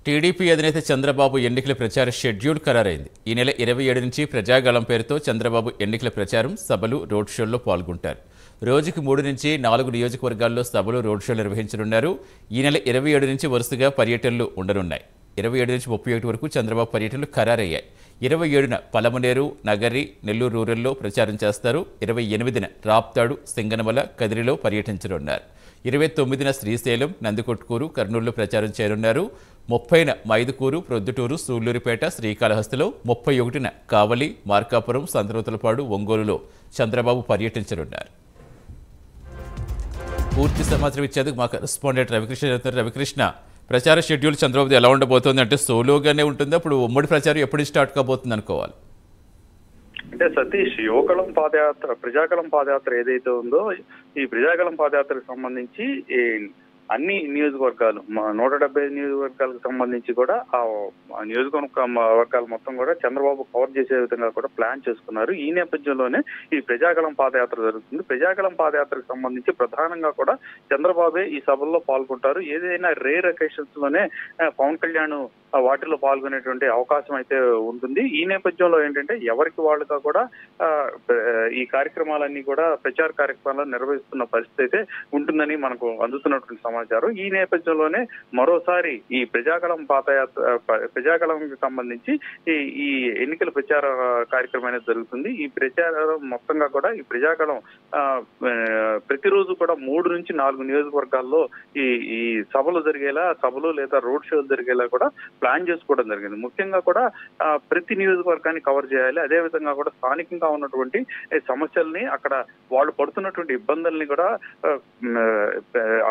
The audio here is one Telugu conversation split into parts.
టీడీపీ అధినేత చంద్రబాబు ఎన్నికల ప్రచార షెడ్యూల్ ఖరారైంది. ఈ నెల 27 నుంచి ప్రజాగళం పేరుతో చంద్రబాబు ఎన్నికల ప్రచారం, సభలు, రోడ్ షోల్లో పాల్గొంటారు. రోజుకి 3 నుంచి 4 నియోజకవర్గాల్లో సభలు, రోడ్ షోలు నిర్వహించనున్నారు. ఈ నెల 27 నుంచి వరుసగా పర్యటనలు ఉండనున్నాయి. 27 నుంచి 31 వరకు చంద్రబాబు పర్యటనలు ఖరారయ్యాయి. 27న పలమనేరు, నగరి, నెల్లూరు రూరల్లో ప్రచారం చేస్తారు. 28న రాప్తాడు, సింగనమల, కదిరిలో పర్యటించనున్నారు. 29న శ్రీశైలం, నందికొట్కూరు, కర్నూలులో ప్రచారం చేయనున్నారు. 30న మైదుకూరు, ప్రొద్దుటూరు, సూళ్లూరుపేట, శ్రీకాళహస్తిలో, 31న కావలి, మార్కాపురం, సంతనూతలపాడు, ఒంగోలులో చంద్రబాబు పర్యటించనున్నారు. పూర్తి సమాచారం ఇచ్చేందుకు మా కరెస్పాండెంట్ రవికృష్ణ, ప్రచార షెడ్యూల్ చంద్రబాబు ఎలా ఉండబోతోంది? అంటే సోలోగానే ఉంటుంది, అప్పుడు ఉమ్మడి ప్రచారం ఎప్పుడు స్టార్ట్ కాబోతుంది అనుకోవాలి? అంటే సతీష్, యువకళం పాదయాత్ర, ప్రజాకళం పాదయాత్ర ఏదైతే ఉందో, ఈ ప్రజాకళం పాదయాత్రకు సంబంధించి అన్ని నియోజకవర్గాలు 175 నియోజకవర్గాలకు సంబంధించి కూడా ఆ నియోజకవర్గాలు మొత్తం కూడా చంద్రబాబు కవర్ చేసే విధంగా కూడా ప్లాన్ చేసుకున్నారు. ఈ నేపథ్యంలోనే ఈ ప్రజాకళం పాదయాత్ర జరుగుతుంది. ప్రజాకళం పాదయాత్రకు సంబంధించి ప్రధానంగా కూడా చంద్రబాబే ఈ సభల్లో పాల్గొంటారు. ఏదైనా రేర్ అకేషన్స్ లోనే పవన్ కళ్యాణ్ వాటిలో పాల్గొనేటువంటి అవకాశం అయితే ఉంటుంది. ఈ నేపథ్యంలో ఏంటంటే ఎవరికి వాళ్ళుగా కూడా ఈ కార్యక్రమాలన్నీ కూడా ప్రచార కార్యక్రమాలను నిర్వహిస్తున్న పరిస్థితి అయితే ఉంటుందని మనకు అందుతున్నటువంటి సమాచారం. ఈ నేపథ్యంలోనే మరోసారి ఈ ప్రజాకళంకి సంబంధించి ఈ ఎన్నికల ప్రచార కార్యక్రమం అనేది జరుగుతుంది. ఈ ప్రచారం మొత్తంగా కూడా ఈ ప్రజాకళం ప్రతిరోజు కూడా 3 నుంచి 4 నియోజకవర్గాల్లో ఈ సభలు జరిగేలా, సభలు లేదా రోడ్ షోలు జరిగేలా కూడా ప్లాన్ చేసుకోవడం జరిగింది. ముఖ్యంగా కూడా ప్రతి నియోజకవర్గాన్ని కవర్ చేయాలి. అదేవిధంగా కూడా స్థానికంగా ఉన్నటువంటి సమస్యల్ని, అక్కడ వాళ్ళు పడుతున్నటువంటి ఇబ్బందుల్ని కూడా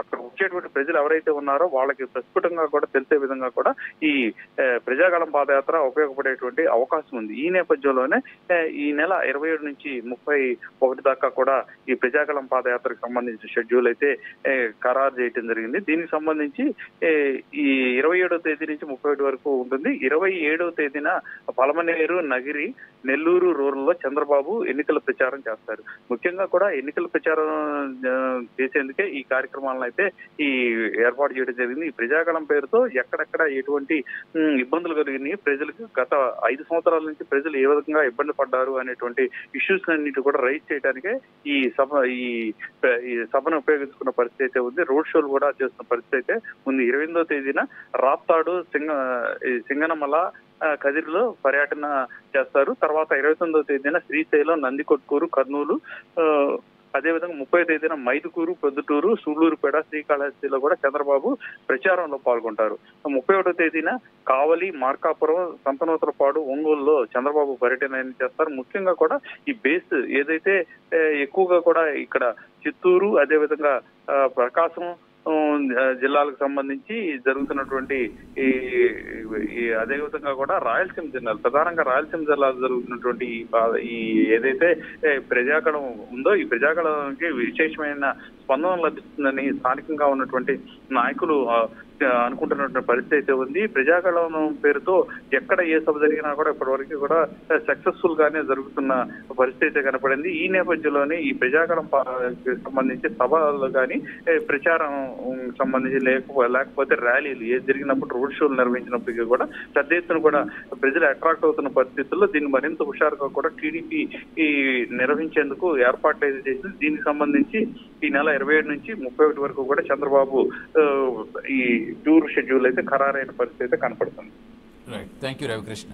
అక్కడ వచ్చేటువంటి ప్రజలు ఎవరైతే ఉన్నారో వాళ్ళకి ప్రస్ఫుటంగా కూడా తెలిసే విధంగా కూడా ఈ ప్రజాకళం పాదయాత్ర ఉపయోగపడేటువంటి అవకాశం ఉంది. ఈ నేపథ్యంలోనే ఈ నెల 27 నుంచి 31 దాకా కూడా ఈ ప్రజాకళం పాదయాత్రకు సంబంధించిన షెడ్యూల్ అయితే ఖరారు చేయడం జరిగింది. దీనికి సంబంధించి ఈ 27వ తేదీ నుంచి 31 వరకు ఉంటుంది. 27వ తేదీన పలమనేరు, నగిరి, నెల్లూరు రూరల్లో చంద్రబాబు ఎన్నికల ప్రచారం చేస్తారు. ముఖ్యంగా కూడా ఎన్నికల ప్రచారం చేసేందుకే ఈ కార్యక్రమాలను అయితే ఈ ఏర్పాటు చేయడం జరిగింది. ఈ ప్రజాకళం పేరుతో ఎక్కడెక్కడ ఎటువంటి ఇబ్బందులు కలిగినాయి, ప్రజలకు గత 5 సంవత్సరాల నుంచి ప్రజలు ఏ విధంగా ఇబ్బంది పడ్డారు అనేటువంటి ఇష్యూస్ అన్నిటి కూడా రైజ్ చేయడానికే ఈ సభను ఉపయోగించుకున్న పరిస్థితి అయితే ఉంది. రోడ్ షోలు కూడా చేస్తున్న పరిస్థితి అయితే ఉంది. 28వ తేదీన రాప్తాడు, సింగనమల, కదిరిలో పర్యటన చేస్తారు. తర్వాత 29వ తేదీన శ్రీశైలం, నందికొట్కూరు, కర్నూలు, అదేవిధంగా 30వ తేదీన మైదుకూరు, ప్రొద్దుటూరు, సూళ్లూరుపేట, శ్రీకాళహస్తిలో కూడా చంద్రబాబు ప్రచారంలో పాల్గొంటారు. 31వ తేదీన కావలి, మార్కాపురం, సంతనూతలపాడు, ఒంగోలులో చంద్రబాబు పర్యటన చేస్తారు. ముఖ్యంగా కూడా ఈ బేస్ ఏదైతే ఎక్కువగా కూడా ఇక్కడ చిత్తూరు, అదేవిధంగా ప్రకాశం జిల్లాలకు సంబంధించి జరుగుతున్నటువంటి అదేవిధంగా కూడా రాయలసీమ జిల్లాలు, ప్రధానంగా రాయలసీమ జిల్లాలో జరుగుతున్నటువంటి ఈ ఏదైతే ప్రజాకళం ఉందో, ఈ ప్రజాకళానికి విశేషమైన స్పందన లభిస్తుందని స్థానికంగా ఉన్నటువంటి నాయకులు అనుకుంటున్నటువంటి పరిస్థితి అయితే ఉంది. ప్రజాకళం పేరుతో ఎక్కడ ఏ సభ జరిగినా కూడా ఇప్పటివరకు కూడా సక్సెస్ఫుల్ గానే జరుగుతున్న పరిస్థితి అయితే కనపడింది. ఈ నేపథ్యంలోనే ఈ ప్రజాకళం సంబంధించి సభలు కానీ, ప్రచారం సంబంధించి లేకపోతే ర్యాలీలు ఏది జరిగినప్పుడు, రోడ్ షోలు నిర్వహించినప్పటికీ కూడా పెద్ద ఎత్తున కూడా ప్రజలు అట్రాక్ట్ అవుతున్న పరిస్థితుల్లో దీన్ని మరింత హుషారుగా కూడా టీడీపీ నిర్వహించేందుకు ఏర్పాట్లు అయితే చేసింది. దీనికి సంబంధించి ఈ నెల 27 నుంచి 31 వరకు కూడా చంద్రబాబు ఈ టూర్ షెడ్యూల్ అయితే ఖరారైన పరిస్థితి అయితే కనపడుతుంది. Right, thank you Ravikrishna.